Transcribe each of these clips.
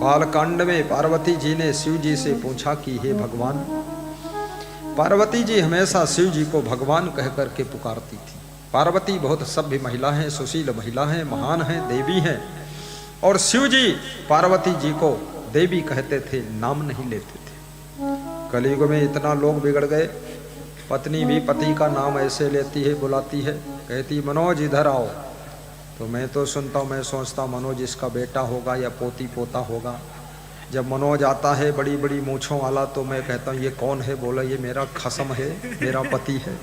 बालकांड में पार्वती जी ने शिव जी से पूछा कि हे भगवान, पार्वती जी हमेशा शिव जी को भगवान कह करके पुकारती थी। पार्वती बहुत सभ्य महिला है, सुशील महिला है, महान है, देवी है। और शिव जी पार्वती जी को देवी कहते थे, नाम नहीं लेते थे। कलयुग में इतना लोग बिगड़ गए, पत्नी भी पति का नाम ऐसे लेती है, बुलाती है, कहती मनोज इधर आओ। तो मैं तो सुनता हूँ, मैं सोचता मनोज इसका बेटा होगा या पोती पोता होगा। जब मनोज आता है बड़ी बड़ी मूँछों वाला, तो मैं कहता हूँ ये कौन है? बोला ये मेरा खसम है, मेरा पति है।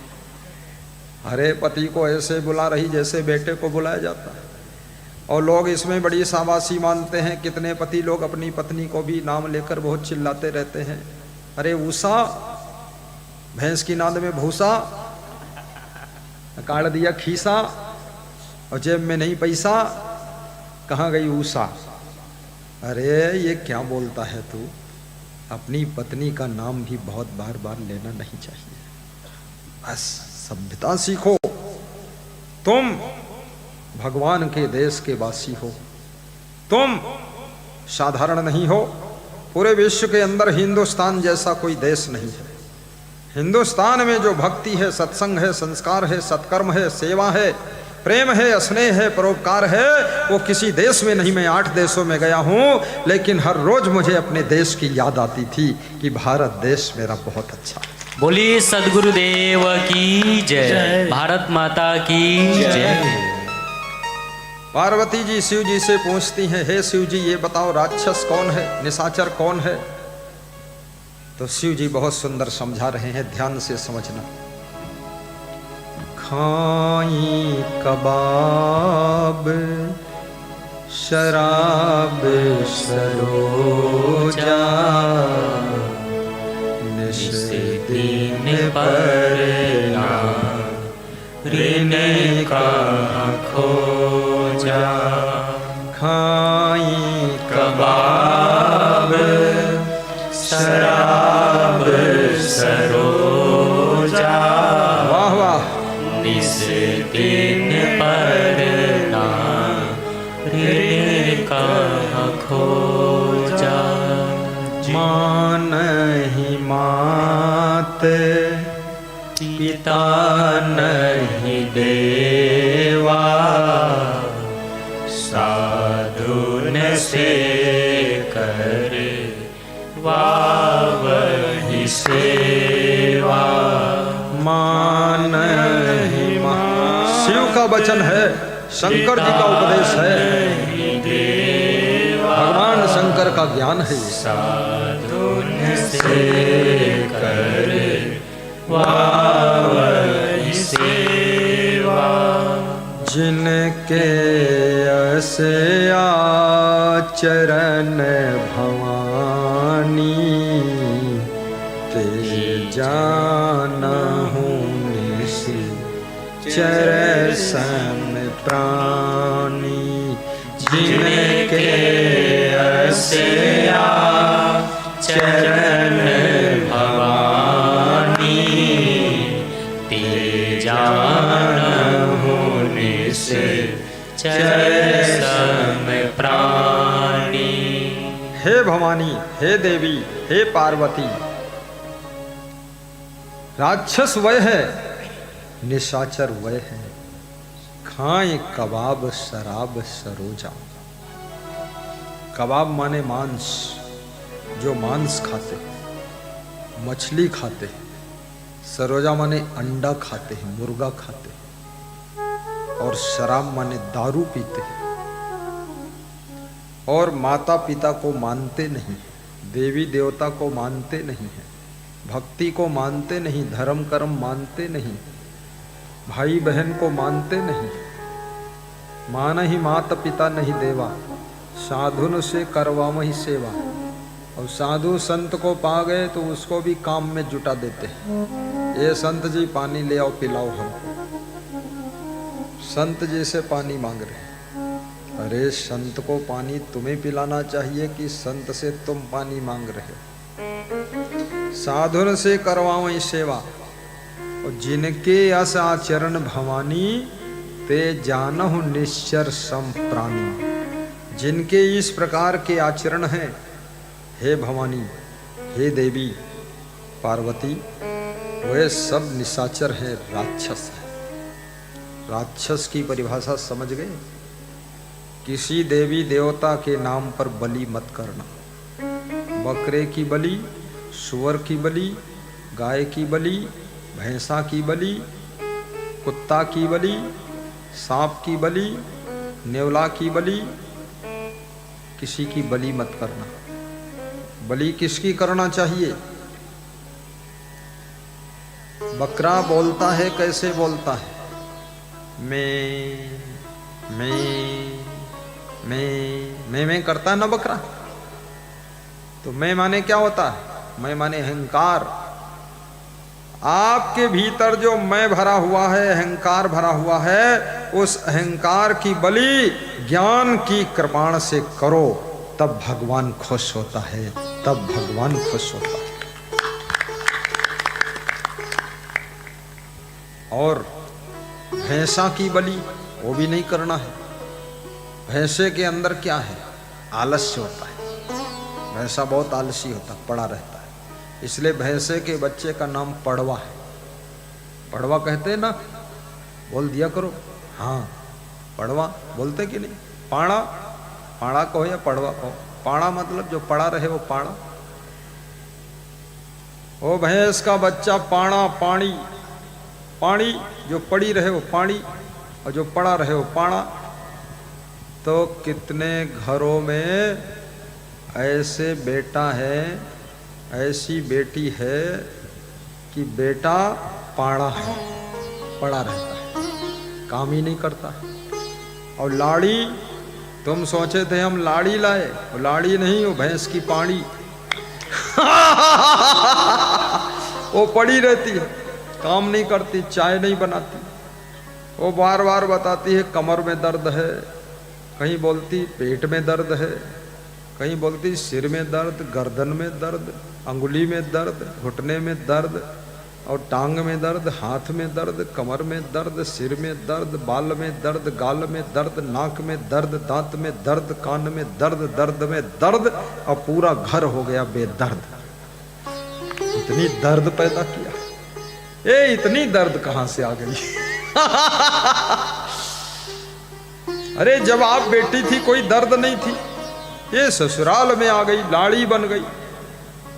अरे पति को ऐसे बुला रही जैसे बेटे को बुलाया जाता है। और लोग इसमें बड़ी शाबाशी मानते हैं। कितने पति लोग अपनी पत्नी को भी नाम लेकर बहुत चिल्लाते रहते हैं। अरे उषा, भैंस की नाद में भूसा, काट दिया खीसा, और जेब में नहीं पैसा, कहाँ गई उषा? अरे ये क्या बोलता है तू? अपनी पत्नी का नाम भी बहुत बार बार लेना नहीं चाहिए। बस सभ्यता सीखो। तुम भगवान के देश के वासी हो, तुम साधारण नहीं हो। पूरे विश्व के अंदर हिंदुस्तान जैसा कोई देश नहीं है। हिंदुस्तान में जो भक्ति है, सत्संग है, संस्कार है, सत्कर्म है, सेवा है, प्रेम है, स्नेह है, परोपकार है, वो किसी देश में नहीं। मैं 8 देशों में गया हूं, लेकिन हर रोज मुझे अपने देश की याद आती थी कि भारत देश मेरा बहुत अच्छा है। बोलिए सद्गुरुदेव की जय, भारत माता की जय। पार्वती जी शिव जी से पूछती हैं, हे शिव जी ये बताओ राक्षस कौन है, निशाचर कौन है? तो शिव जी बहुत सुंदर समझा रहे हैं, ध्यान से समझना। खाई कबाब शराब सरोजा, निश दिन पर ऋण का खोजा। खाई कबाब शराब सरोजा, वाह वाह, निस दिन पर ऋण का खोजा। मान ही मात पिता नहीं देवा, साधुन से कर वही सेवा। मान ही मान, शिव का वचन है, शंकर जी का उपदेश है, भगवान शंकर का ज्ञान है। साधुन से कर वही सेवा, जिनके यस आचरण भवानी, ते जानहु निश्चर सन प्राणी। जिनके यस आचरण भवानी, ते जानहु निश्चर सन प्राणी। हे भवानी, हे देवी, हे पार्वती, राक्षस वह है, निशाचर वह है, खाए कबाब शराब सरोजा। कबाब माने मांस, जो मांस खाते, मछली खाते। सरोजा माने अंडा खाते हैं, मुर्गा खाते हैं। और शराब माने दारू पीते हैं। और माता पिता को मानते नहीं, देवी देवता को मानते नहीं है, भक्ति को मानते नहीं, धर्म कर्म मानते नहीं, भाई बहन को मानते नहीं। मान ही माता पिता नहीं देवा, साधुन से करवामहि सेवा। और साधु संत को पा गए तो उसको भी काम में जुटा देते हैं। ये संत जी पानी ले आओ, पिलाओ हमको। संत जी से पानी मांग रहे हैं। अरे संत को पानी तुम्हें पिलाना चाहिए कि संत से तुम पानी मांग रहे हो? साधुन से करवाओ सेवा। और जिनके यस आचरण भवानी, ते जानहु निश्चर सम प्राणी। जिनके इस प्रकार के आचरण हैं, हे भवानी, हे देवी पार्वती, वे सब निशाचर हैं, राक्षस हैं। राक्षस की परिभाषा समझ गए? किसी देवी देवता के नाम पर बलि मत करना। बकरे की बलि, सुअर की बलि, गाय की बलि, भैंसा की बलि, कुत्ता की बलि, सांप की बलि, नेवला की बलि, किसी की बलि मत करना। बलि किसकी करना चाहिए? बकरा बोलता है, कैसे बोलता है? मैं करता है ना बकरा। तो मैं माने क्या होता है? मैं माने अहंकार। आपके भीतर जो मैं भरा हुआ है, अहंकार भरा हुआ है, उस अहंकार की बलि ज्ञान की कृपाण से करो, तब भगवान खुश होता है, तब भगवान खुश होता है। और भैंसा की बलि वो भी नहीं करना है। भैंसे के अंदर क्या है? आलस्य होता है। भैंसा बहुत आलसी होता है, पड़ा रहता है। इसलिए भैंसे के बच्चे का नाम पड़वा है। पड़वा कहते हैं ना, बोल दिया करो। हाँ, पड़वा बोलते कि नहीं? पाड़ा, पाड़ा कहो या पड़वा कहो। पाड़ा मतलब जो पड़ा रहे वो पाड़ा। ओ भैंस का बच्चा पाड़ा, पानी, पानी जो पड़ी रहे वो पानी, और जो पड़ा रहे वो पाड़ा। तो कितने घरों में ऐसे बेटा है, ऐसी बेटी है कि बेटा पाड़ा है, पड़ा रहता है, काम ही नहीं करता। और लाड़ी, तुम सोचे थे हम लाड़ी लाए, वो लाड़ी नहीं, वो भैंस की पाड़ी। वो पड़ी रहती है, काम नहीं करती, चाय नहीं बनाती। वो बार बार बताती है कमर में दर्द है, कहीं बोलती पेट में दर्द है, कहीं बोलती सिर में दर्द, गर्दन में दर्द, अंगुली में दर्द, घुटने में दर्द, और टांग में दर्द, हाथ में दर्द, कमर में दर्द, सिर में दर्द, बाल में दर्द, गाल में दर्द, नाक में दर्द, दांत में दर्द, कान में दर्द, दर्द में दर्द, और पूरा घर हो गया बेदर्द। इतनी दर्द पैदा किया, ये इतनी दर्द कहां से आ गई? अरे जब आप बेटी थी कोई दर्द नहीं थी, ये ससुराल में आ गई, लाड़ी बन गई,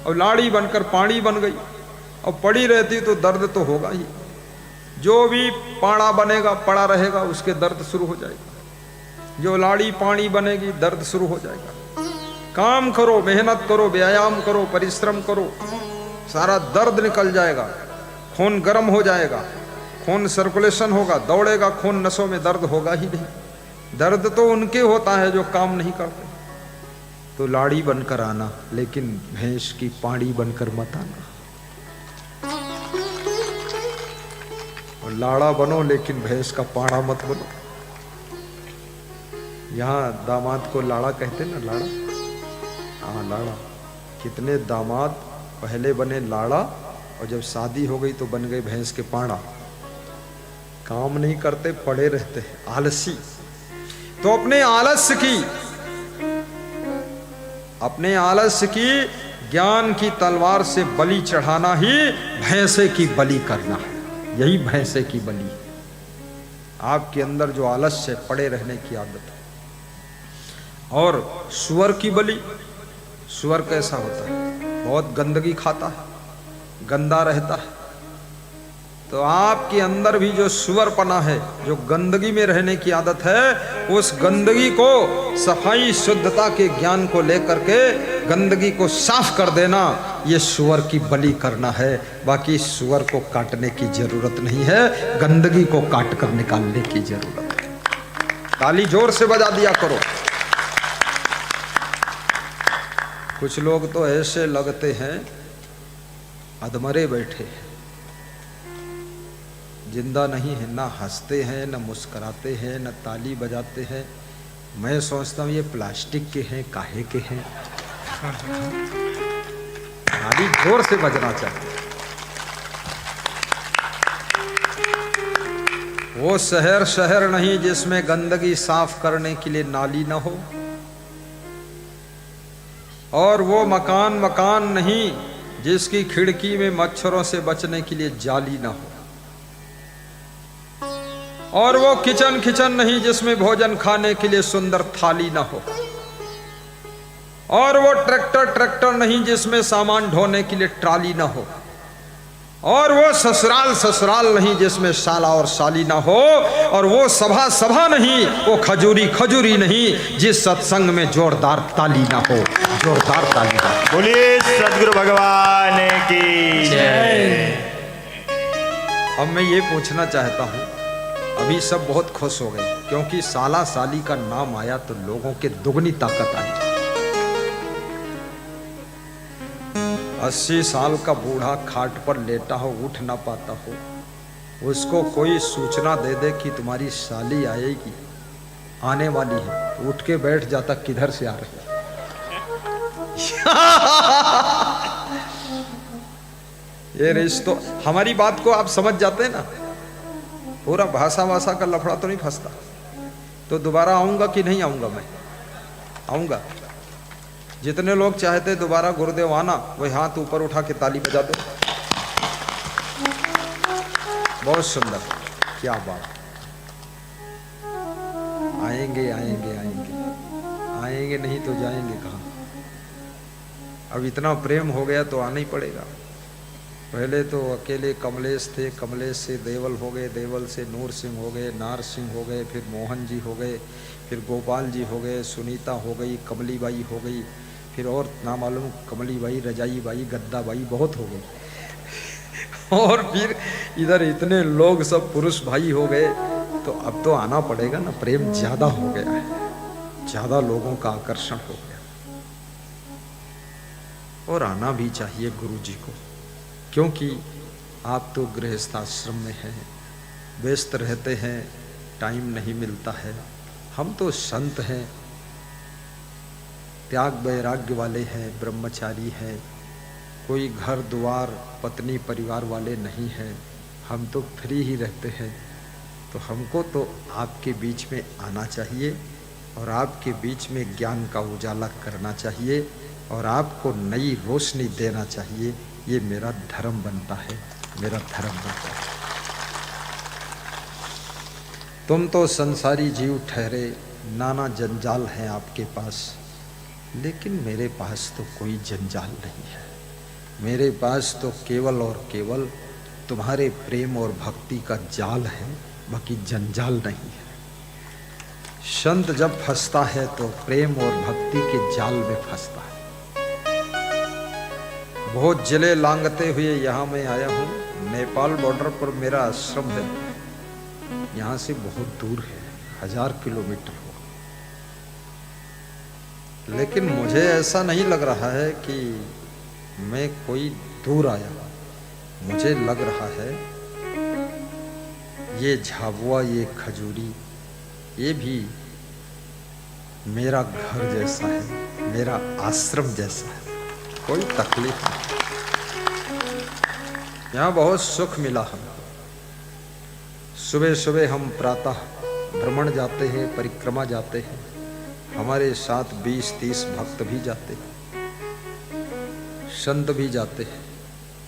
और लाड़ी बनकर पानी बन गई, और पड़ी रहती तो दर्द तो होगा ही। जो भी पाड़ा बनेगा, पड़ा रहेगा, उसके दर्द शुरू हो जाएगा। जो लाड़ी पानी बनेगी, दर्द शुरू हो जाएगा। काम करो, मेहनत करो, व्यायाम करो, परिश्रम करो, सारा दर्द निकल जाएगा, खून गर्म हो जाएगा, खून सर्कुलेशन होगा, दौड़ेगा खून, नसों में दर्द होगा ही नहीं। दर्द तो उनके होता है जो काम नहीं करते। तो लाड़ी बनकर आना, लेकिन भैंस की पाड़ी बनकर मत आना। और लाड़ा बनो, लेकिन भैंस का पाड़ा मत बनो। यहाँ दामाद को लाड़ा कहते ना, लाड़ा। हाँ, लाड़ा। कितने दामाद पहले बने लाड़ा, और जब शादी हो गई तो बन गए भैंस के पाड़ा। काम नहीं करते, पड़े रहते, आलसी। तो अपने आलस्य की ज्ञान की तलवार से बलि चढ़ाना ही भैंसे की बलि करना है। यही भैंसे की बलि है। आपके अंदर जो आलस्य पड़े रहने की आदत है। और सुअर की बलि, सुअर कैसा होता है? बहुत गंदगी खाता है, गंदा रहता है। तो आपके अंदर भी जो सुअरपना है, जो गंदगी में रहने की आदत है, उस गंदगी को सफाई शुद्धता के ज्ञान को लेकर के गंदगी को साफ कर देना, ये सुअर की बलि करना है। बाकी सुअर को काटने की जरूरत नहीं है, गंदगी को काट कर निकालने की जरूरत है। ताली जोर से बजा दिया करो। कुछ लोग तो ऐसे लगते हैं अधमरे बैठे हैं, जिंदा नहीं है, ना हंसते हैं, ना मुस्कुराते हैं, ना ताली बजाते हैं। मैं सोचता हूँ ये प्लास्टिक के हैं, काहे के हैं। ताली जोर से बजना चाहिए। वो शहर नहीं जिसमें गंदगी साफ करने के लिए नाली ना हो, और वो मकान मकान नहीं जिसकी खिड़की में मच्छरों से बचने के लिए जाली ना हो, और वो किचन किचन नहीं जिसमें भोजन खाने के लिए सुंदर थाली ना हो, और वो ट्रैक्टर ट्रैक्टर नहीं जिसमें सामान ढोने के लिए ट्राली ना हो, और वो ससुराल ससुराल नहीं जिसमें साला और साली ना हो, और वो सभा सभा नहीं, वो खजूरी खजूरी नहीं जिस सत्संग में जोरदार ताली ना हो, जोरदार ताली ना हो। बोलिए सदगुरु भगवान की जय। अब मैं ये पूछना चाहता हूँ, अभी सब बहुत खुश हो गए क्योंकि साला साली का नाम आया तो लोगों के दुगनी ताकत आई। 80 साल का बूढ़ा खाट पर लेटा हो, उठ ना पाता हो, उसको कोई सूचना दे दे कि तुम्हारी साली आएगी, आने वाली है, तो उठ के बैठ जाता किधर से आ रही है। ये रिश्तों, हमारी बात को आप समझ जाते हैं ना, पूरा भाषा भाषा का लफड़ा तो नहीं फंसता। तो दोबारा आऊंगा कि नहीं आऊंगा? मैं आऊंगा। जितने लोग चाहते दोबारा गुरुदेव आना, वही हाथ ऊपर उठा के ताली बजा दो। बहुत सुंदर, क्या बात। आएंगे आएंगे आएंगे आएंगे, नहीं तो जाएंगे कहाँ। अब इतना प्रेम हो गया तो आना ही पड़ेगा। पहले तो अकेले कमलेश थे, कमलेश से देवल हो गए, देवल से नूर सिंह हो गए, नार सिंह हो गए, फिर मोहन जी हो गए, फिर गोपाल जी हो गए, सुनीता हो गई, कमली बाई हो गई, फिर और ना मालूम कमली बाई, रजाई बाई, गद्दा बाई, बहुत हो गए। और फिर इधर इतने लोग सब पुरुष भाई हो गए, तो अब तो आना पड़ेगा ना। प्रेम ज्यादा हो गया है, ज्यादा लोगों का आकर्षण हो गया, और आना भी चाहिए गुरु जी को, क्योंकि आप तो गृहस्थाश्रम में हैं, व्यस्त रहते हैं, टाइम नहीं मिलता है। हम तो संत हैं, त्याग वैराग्य वाले हैं, ब्रह्मचारी हैं, कोई घर द्वार पत्नी परिवार वाले नहीं हैं, हम तो फ्री ही रहते हैं। तो हमको तो आपके बीच में आना चाहिए और आपके बीच में ज्ञान का उजाला करना चाहिए और आपको नई रोशनी देना चाहिए। ये मेरा धर्म बनता है, मेरा धर्म बनता है। तुम तो संसारी जीव ठहरे, नाना जंजाल है आपके पास, लेकिन मेरे पास तो कोई जंजाल नहीं है। मेरे पास तो केवल और केवल तुम्हारे प्रेम और भक्ति का जाल है, बाकी जंजाल नहीं है। संत जब फंसता है तो प्रेम और भक्ति के जाल में फंसता है। बहुत जिले लांगते हुए यहाँ मैं आया हूँ। नेपाल बॉर्डर पर मेरा आश्रम है, यहाँ से बहुत दूर है, 1000 किलोमीटर हो। लेकिन मुझे ऐसा नहीं लग रहा है कि मैं कोई दूर आया। मुझे लग रहा है ये झाबुआ, ये खजूरी, ये भी मेरा घर जैसा है, मेरा आश्रम जैसा है। कोई तकलीफ नहीं, यहाँ बहुत सुख मिला हमको। सुबह सुबह हम प्रातः भ्रमण जाते हैं, परिक्रमा जाते हैं, हमारे साथ 20-30 भक्त भी जाते हैं, संत भी जाते हैं,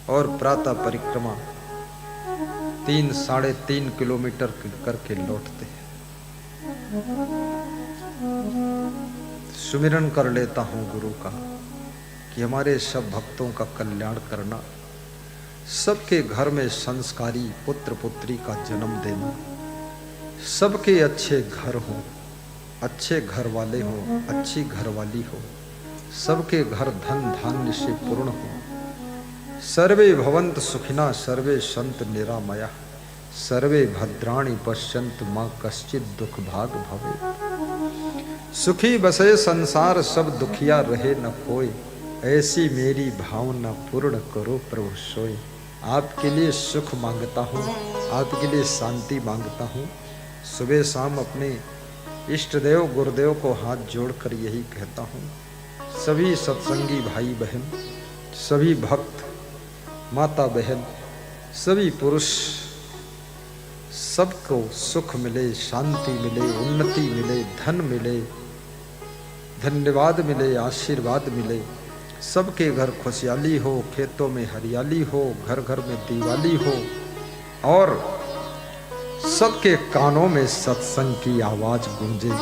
और प्रातः परिक्रमा 3-3.5 किलोमीटर करके लौटते हैं। सुमिरन कर लेता हूँ गुरु का कि हमारे सब भक्तों का कल्याण करना, सबके घर में संस्कारी पुत्र पुत्री का जन्म देना, सबके अच्छे घर हो, अच्छे घर वाले हो, अच्छी घरवाली हो, सबके घर धन धान्य से पूर्ण हो। सर्वे भवन्तु सुखिनः, सर्वे सन्तु निरामयाः, सर्वे भद्राणि पश्यन्तु मा कश्चित् दुख भाग भवेत्। सुखी बसे संसार, सब दुखिया रहे न कोई, ऐसी मेरी भावना पूर्ण करो प्रभु सोई। आपके लिए सुख मांगता हूँ, आपके लिए शांति मांगता हूँ। सुबह शाम अपने इष्ट देव गुरुदेव को हाथ जोड़कर यही कहता हूँ, सभी सत्संगी भाई बहन, सभी भक्त माता बहन, सभी पुरुष, सबको सुख मिले, शांति मिले, उन्नति मिले, धन मिले, धन्यवाद मिले, आशीर्वाद मिले, सबके घर खुशहाली हो, खेतों में हरियाली हो, घर घर में दिवाली हो और सबके कानों में सत्संग की आवाज गूंजे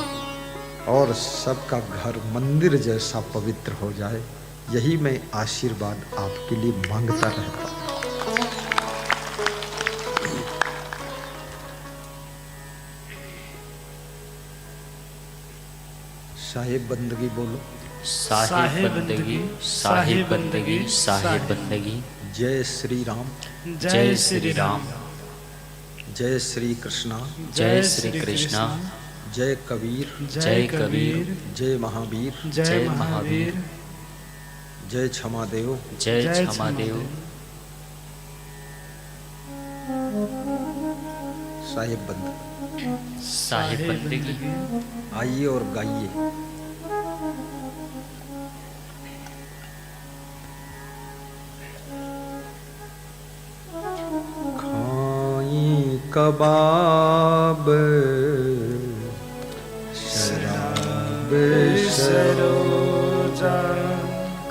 और सबका घर मंदिर जैसा पवित्र हो जाए। यही मैं आशीर्वाद आपके लिए मांगता रहता हूं। साहिब बंदगी बोलो। साहिब बंदगी, साहिब बंदगी, साहिब बंदगी। जय श्री राम, जय श्री राम, जय श्री कृष्णा, जय श्री कृष्णा, जय कबीर, जय कबीर, जय महावीर, जय महावीर, जय क्षमा देव, जय क्षमा देव। साहिब बंदगी। साहिब बंदगी। आइए और गाइए। खाई कबाब शराब सरोजा,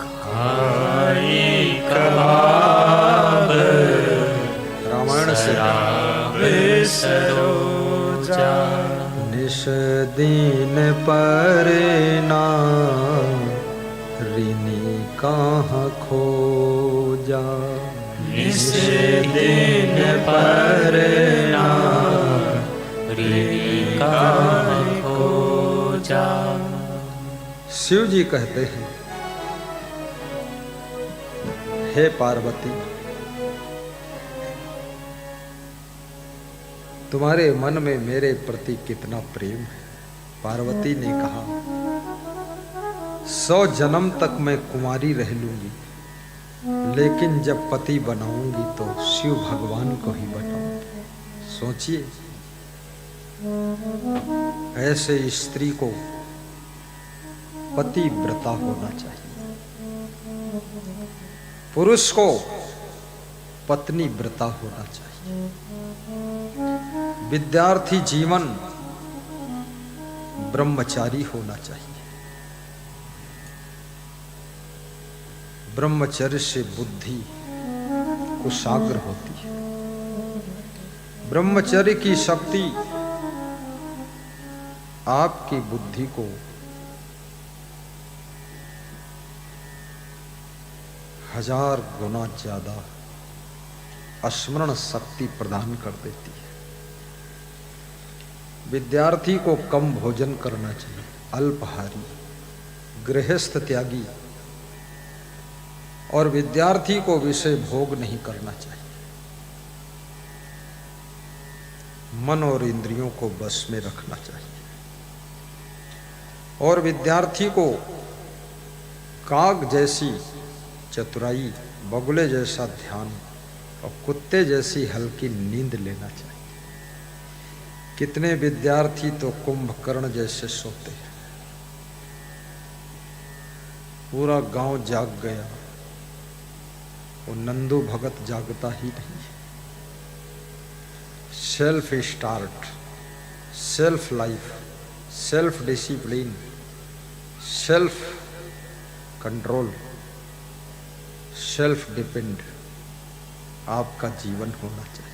खाई कबाब रामायण से सरोजा, निश दिन पर ना ऋणी कहाँ खोजा, निस दिन पर ना ऋणी कहाँ खोजा। शिव जी कहते हैं, हे पार्वती, तुम्हारे मन में मेरे प्रति कितना प्रेम है। पार्वती ने कहा, 100 जन्म तक मैं कुंवारी रह लूंगी, लेकिन जब पति बनाऊंगी तो शिव भगवान को ही बनाऊंगी। सोचिए, ऐसे स्त्री को पतिव्रता होना चाहिए, पुरुष को पत्नी व्रता होना चाहिए। विद्यार्थी जीवन ब्रह्मचारी होना चाहिए। ब्रह्मचर्य से बुद्धि कुशाग्र होती है। ब्रह्मचर्य की शक्ति आपकी बुद्धि को हजार गुना ज्यादा स्मरण शक्ति प्रदान कर देती है। विद्यार्थी को कम भोजन करना चाहिए, अल्पाहारी, गृहस्थ त्यागी, और विद्यार्थी को विषय भोग नहीं करना चाहिए। मन और इंद्रियों को बस में रखना चाहिए। और विद्यार्थी को काग जैसी चतुराई, बगुले जैसा ध्यान और कुत्ते जैसी हल्की नींद लेना चाहिए। कितने विद्यार्थी तो कुंभकर्ण जैसे सोते हैं, पूरा गांव जाग गया, वो नंदू भगत जागता ही नहीं है। Self start, self life, self discipline, self control, self depend आपका जीवन होना चाहिए।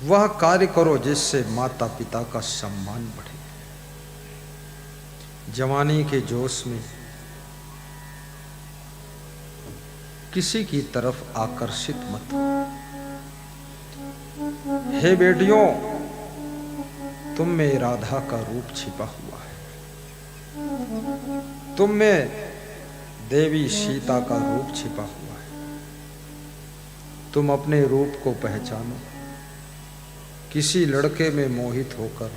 वह कार्य करो जिससे माता पिता का सम्मान बढ़े। जवानी के जोश में किसी की तरफ आकर्षित मत हो। हे बेटियों, तुम में राधा का रूप छिपा हुआ है, तुम में देवी सीता का रूप छिपा हुआ है। तुम अपने रूप को पहचानो। किसी लड़के में मोहित होकर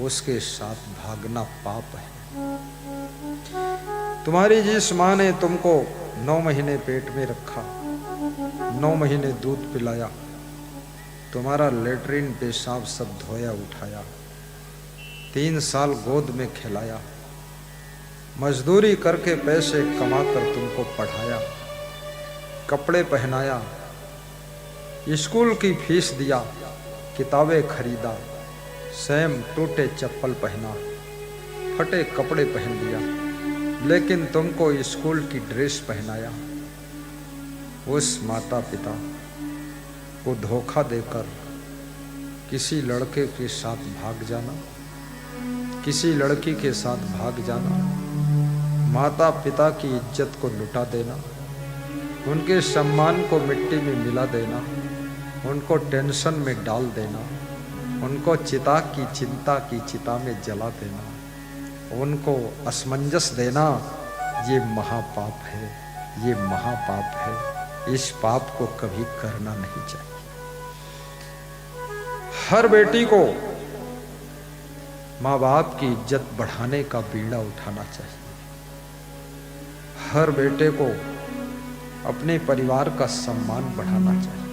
उसके साथ भागना पाप है। तुम्हारी जिस माँ ने तुमको 9 महीने पेट में रखा, 9 महीने दूध पिलाया, तुम्हारा लेटरिन पेशाब सब धोया उठाया, 3 साल गोद में खिलाया, मजदूरी करके पैसे कमाकर तुमको पढ़ाया, कपड़े पहनाया, स्कूल की फीस दिया, किताबें खरीदा, सेम टूटे चप्पल पहना, फटे कपड़े पहन लिया, लेकिन तुमको स्कूल की ड्रेस पहनाया। उस माता पिता को धोखा देकर किसी लड़के के साथ भाग जाना, किसी लड़की के साथ भाग जाना, माता पिता की इज्जत को लुटा देना, उनके सम्मान को मिट्टी में मिला देना, उनको टेंशन में डाल देना, उनको चिता की चिंता की चिता में जला देना, उनको असमंजस देना, ये महापाप है, ये महापाप है। इस पाप को कभी करना नहीं चाहिए। हर बेटी को माँ बाप की इज्जत बढ़ाने का बीड़ा उठाना चाहिए। हर बेटे को अपने परिवार का सम्मान बढ़ाना चाहिए।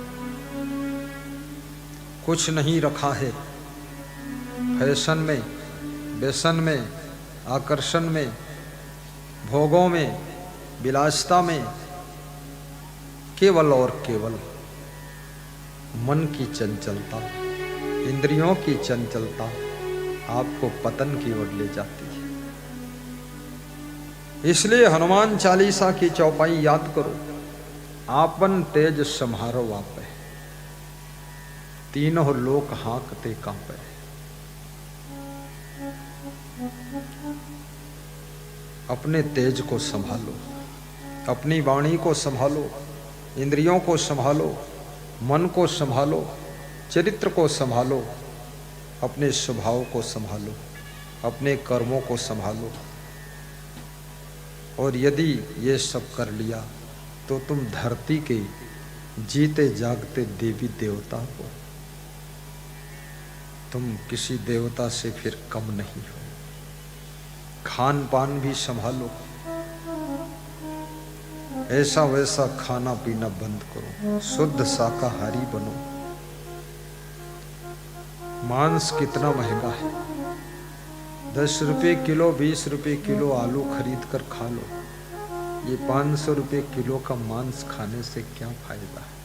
कुछ नहीं रखा है फैशन में, व्यसन में, आकर्षण में, भोगों में, विलासिता में, केवल और केवल मन की चंचलता, इंद्रियों की चंचलता आपको पतन की ओर ले जाती है। इसलिए हनुमान चालीसा की चौपाई याद करो, आपन तेज सम्हारो वापे, तीनों लोक हाँकते कांपे। अपने तेज को संभालो, अपनी वाणी को संभालो, इंद्रियों को संभालो, मन को संभालो, चरित्र को संभालो, अपने स्वभाव को संभालो, अपने कर्मों को संभालो। और यदि ये सब कर लिया तो तुम धरती के जीते जागते देवी देवता हो। तुम किसी देवता से फिर कम नहीं हो। खान पान भी संभालो, ऐसा वैसा खाना पीना बंद करो, शुद्ध शाकाहारी बनो। मांस कितना महंगा है, 10 रुपये किलो, 20 रुपये किलो आलू खरीद कर खा लो। ये 500 रुपये किलो का मांस खाने से क्या फायदा है।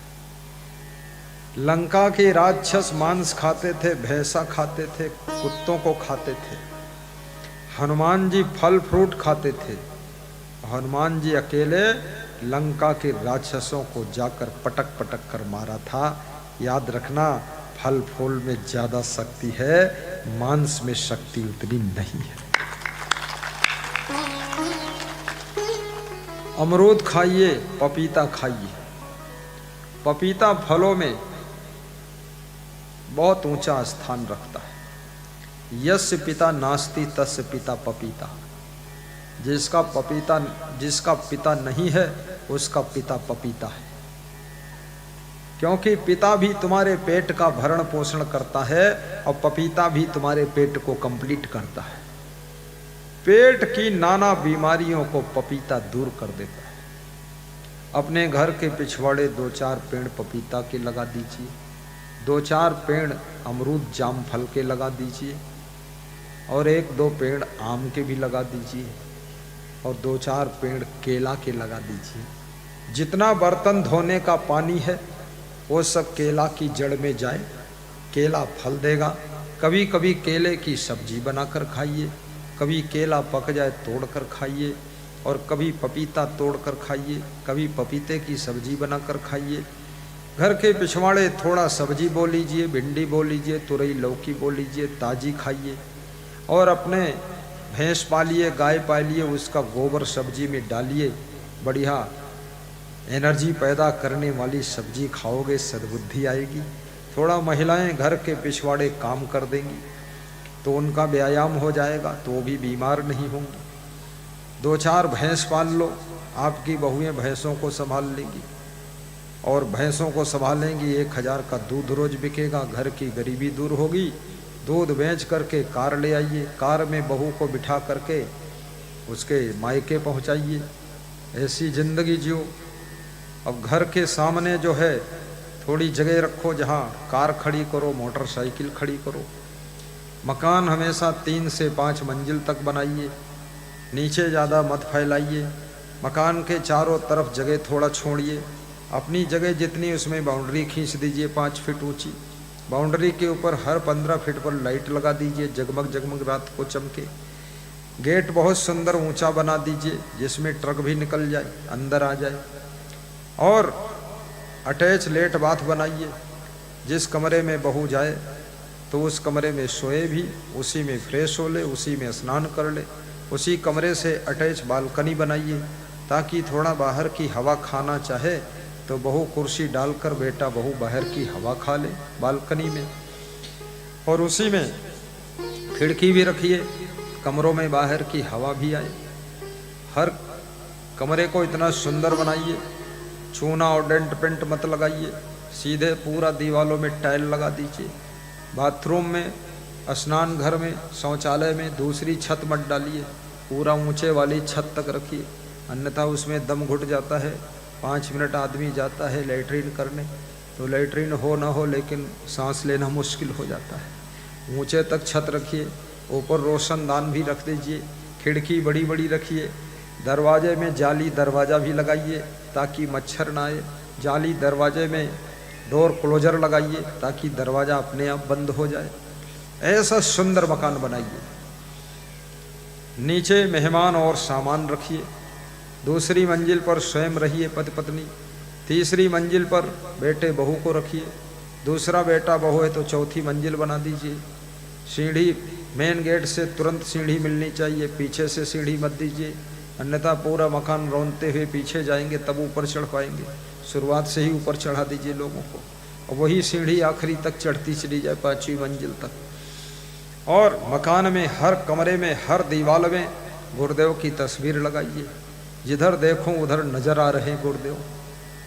लंका के राक्षस मांस खाते थे, भैंसा खाते थे, कुत्तों को खाते थे। हनुमान जी फल फ्रूट खाते थे। हनुमान जी अकेले लंका के राक्षसों को जाकर पटक पटक कर मारा था। याद रखना, फल फूल में ज्यादा शक्ति है, मांस में शक्ति उतनी नहीं है। अमरूद खाइए, पपीता खाइए। पपीता फलों में बहुत ऊंचा स्थान रखता है। यस्य पिता नास्ति तस्य पिता पपीता। जिसका पिता नहीं है उसका पिता पपीता है। क्योंकि पिता भी तुम्हारे पेट का भरण पोषण करता है और पपीता भी तुम्हारे पेट को कंप्लीट करता है। पेट की नाना बीमारियों को पपीता दूर कर देता है। अपने घर के पिछवाड़े 2-4 पेड़ पपीता के लगा दीजिए, 2-4 पेड़ अमरूद जाम फल के लगा दीजिए, और 1-2 पेड़ आम के भी लगा दीजिए, और 2-4 पेड़ केला के लगा दीजिए। जितना बर्तन धोने का पानी है वो सब केला की जड़ में जाए, केला फल देगा। कभी कभी केले की सब्जी बनाकर खाइए, कभी केला पक जाए तोड़कर खाइए, और कभी पपीता तोड़कर खाइए, कभी पपीते की सब्जी बनाकर खाइए। घर के पिछवाड़े थोड़ा सब्जी बो लीजिए, भिंडी बो लीजिए, तुरई लौकी बो लीजिए, ताजी खाइए। और अपने भैंस पालिए, गाय पालिए, उसका गोबर सब्जी में डालिए, बढ़िया एनर्जी पैदा करने वाली सब्जी खाओगे, सद्बुद्धि आएगी। थोड़ा महिलाएं घर के पिछवाड़े काम कर देंगी तो उनका व्यायाम हो जाएगा, तो वो भी बीमार नहीं होंगी। 2-4 भैंस पाल लो, आपकी बहुएं भैंसों को संभाल लेंगी, और भैंसों को संभालेंगी। 1000 का दूध रोज बिकेगा, घर की गरीबी दूर होगी। दूध बेच करके कार ले आइए, कार में बहू को बिठा करके उसके मायके पहुंचाइए। ऐसी जिंदगी जियो। अब घर के सामने जो है थोड़ी जगह रखो, जहाँ कार खड़ी करो, मोटरसाइकिल खड़ी करो। मकान हमेशा 3 से 5 मंजिल तक बनाइए, नीचे ज़्यादा मत फैलाइए। मकान के चारों तरफ जगह थोड़ा छोड़िए। अपनी जगह जितनी उसमें बाउंड्री खींच दीजिए 5 फीट ऊंची। बाउंड्री के ऊपर हर 15 फीट पर लाइट लगा दीजिए, जगमग जगमग रात को चमके। गेट बहुत सुंदर ऊंचा बना दीजिए जिसमें ट्रक भी निकल जाए, अंदर आ जाए। और अटैच लेट बाथ बनाइए, जिस कमरे में बहू जाए तो उस कमरे में सोए भी, उसी में फ्रेश हो ले, उसी में स्नान कर ले। उसी कमरे से अटैच बालकनी बनाइए ताकि थोड़ा बाहर की हवा खाना चाहे तो बहू कुर्सी डालकर बेटा बहू बाहर की हवा खा ले बालकनी में। और उसी में खिड़की भी रखिए, कमरों में बाहर की हवा भी आए। हर कमरे को इतना सुंदर बनाइए, चूना और डेंट पेंट मत लगाइए, सीधे पूरा दीवालों में टाइल लगा दीजिए। बाथरूम में, स्नान घर में, शौचालय में दूसरी छत मत डालिए, पूरा ऊंचे वाली छत तक रखिए, अन्यथा उसमें दम घुट जाता है। 5 मिनट आदमी जाता है लैट्रीन करने तो लैट्रीन हो ना हो लेकिन सांस लेना मुश्किल हो जाता है। ऊंचे तक छत रखिए, ऊपर रोशनदान भी रख दीजिए, खिड़की बड़ी बड़ी रखिए, दरवाजे में जाली दरवाज़ा भी लगाइए ताकि मच्छर ना आए। जाली दरवाजे में डोर क्लोजर लगाइए ताकि दरवाज़ा अपने आप बंद हो जाए। ऐसा सुंदर मकान बनाइए। नीचे मेहमान और सामान रखिए, दूसरी मंजिल पर स्वयं रहिए पति पत्नी, तीसरी मंजिल पर बेटे बहू को रखिए, दूसरा बेटा बहू है तो चौथी मंजिल बना दीजिए। सीढ़ी मेन गेट से तुरंत सीढ़ी मिलनी चाहिए, पीछे से सीढ़ी मत दीजिए, अन्यथा पूरा मकान रौंदते हुए पीछे जाएंगे तब ऊपर चढ़ पाएंगे। शुरुआत से ही ऊपर चढ़ा दीजिए लोगों को, और वही सीढ़ी आखिरी तक चढ़ती चली जाए 5वीं मंजिल तक। और मकान में हर कमरे में, हर दीवार में गुरुदेव की तस्वीर लगाइए, जिधर देखो उधर नजर आ रहे गुरुदेव।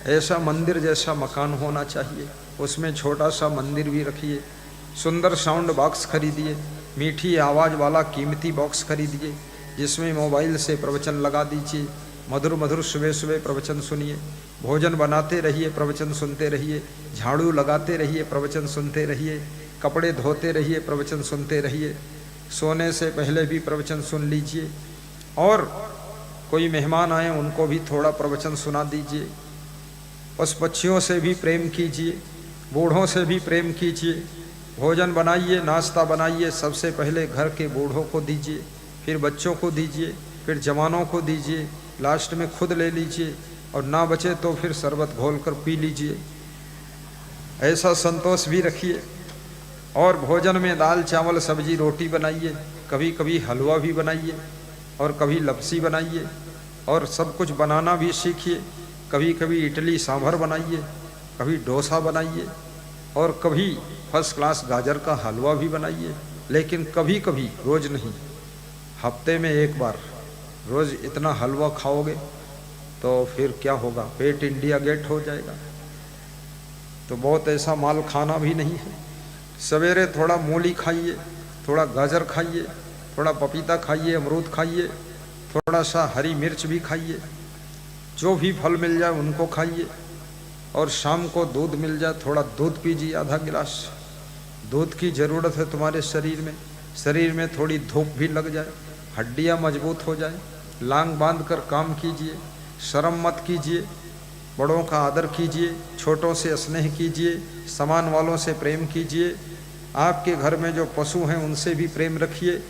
ऐसा मंदिर जैसा मकान होना चाहिए। उसमें छोटा सा मंदिर भी रखिए, सुंदर साउंड बॉक्स खरीदिए, मीठी आवाज़ वाला कीमती बॉक्स खरीदिए जिसमें मोबाइल से प्रवचन लगा दीजिए। मधुर मधुर सुबह सुबह प्रवचन सुनिए, भोजन बनाते रहिए प्रवचन सुनते रहिए, झाड़ू लगाते रहिए प्रवचन सुनते रहिए, कपड़े धोते रहिए प्रवचन सुनते रहिए, सोने से पहले भी प्रवचन सुन लीजिए। और कोई मेहमान आए उनको भी थोड़ा प्रवचन सुना दीजिए। उस पक्षियों से भी प्रेम कीजिए, बूढ़ों से भी प्रेम कीजिए। भोजन बनाइए, नाश्ता बनाइए, सबसे पहले घर के बूढ़ों को दीजिए, फिर बच्चों को दीजिए, फिर जवानों को दीजिए, लास्ट में खुद ले लीजिए, और ना बचे तो फिर शरबत घोल कर पी लीजिए। ऐसा संतोष भी रखिए। और भोजन में दाल चावल सब्जी रोटी बनाइए, कभी कभी हलवा भी बनाइए और कभी लपसी बनाइए, और सब कुछ बनाना भी सीखिए। कभी कभी इडली सांभर बनाइए, कभी डोसा बनाइए, और कभी फर्स्ट क्लास गाजर का हलवा भी बनाइए। लेकिन कभी कभी, रोज़ नहीं, हफ्ते में एक बार। रोज़ इतना हलवा खाओगे तो फिर क्या होगा, पेट इंडिया गेट हो जाएगा। तो बहुत ऐसा माल खाना भी नहीं है। सवेरे थोड़ा मूली खाइए, थोड़ा गाजर खाइए, थोड़ा पपीता खाइए, अमरूद खाइए, थोड़ा सा हरी मिर्च भी खाइए, जो भी फल मिल जाए उनको खाइए। और शाम को दूध मिल जाए, थोड़ा दूध पीजिए, आधा गिलास। दूध की ज़रूरत है तुम्हारे शरीर में थोड़ी धूप भी लग जाए, हड्डियाँ मजबूत हो जाए। लांग बांध कर काम कीजिए, शर्म मत कीजिए, बड़ों का आदर कीजिए, छोटों से स्नेह कीजिए, समान वालों से प्रेम कीजिए। आपके घर में जो पशु हैं उनसे भी प्रेम रखिए।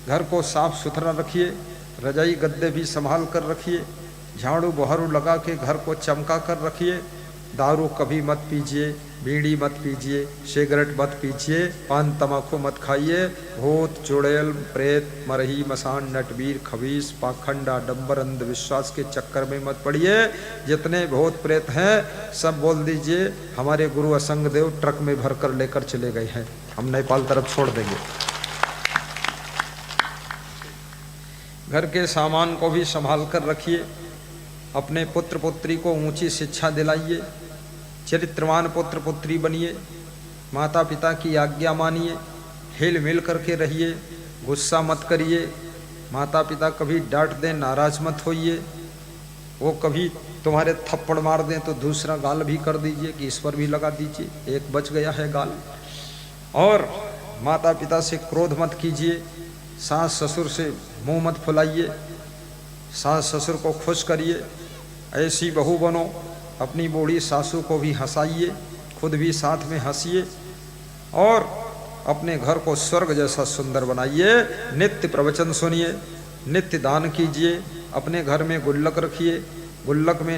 घर को साफ सुथरा रखिए, रजाई गद्दे भी संभाल कर रखिए, झाड़ू बहारू लगा के घर को चमका कर रखिए। दारू कभी मत पीजिए, बीड़ी मत पीजिए, सिगरेट मत पीजिए, पान तम्बाकू मत खाइए। भूत चुड़ैल प्रेत मरही मसान नटवीर खबीस पाखंड आडम्बर अंधविश्वास के चक्कर में मत पड़िए। जितने भूत प्रेत हैं सब बोल दीजिए हमारे गुरु असंग देव ट्रक में भर कर लेकर चले गए हैं, हम नेपाल तरफ छोड़ देंगे। घर के सामान को भी संभाल कर रखिए। अपने पुत्र पुत्री को ऊंची शिक्षा दिलाइए, चरित्रवान पुत्र पुत्री बनिए, माता पिता की आज्ञा मानिए, हिल मिल करके रहिए, गुस्सा मत करिए। माता पिता कभी डांट दें नाराज मत होइए, वो कभी तुम्हारे थप्पड़ मार दें तो दूसरा गाल भी कर दीजिए कि इस पर भी लगा दीजिए, एक बच गया है गाल। और माता पिता से क्रोध मत कीजिए, सास ससुर से मुंह मत फुलाइए, सास ससुर को खुश करिए। ऐसी बहू बनो, अपनी बूढ़ी सासू को भी हंसाइए, खुद भी साथ में हंसिए, और अपने घर को स्वर्ग जैसा सुंदर बनाइए। नित्य प्रवचन सुनिए, नित्य दान कीजिए, अपने घर में गुल्लक रखिए, गुल्लक में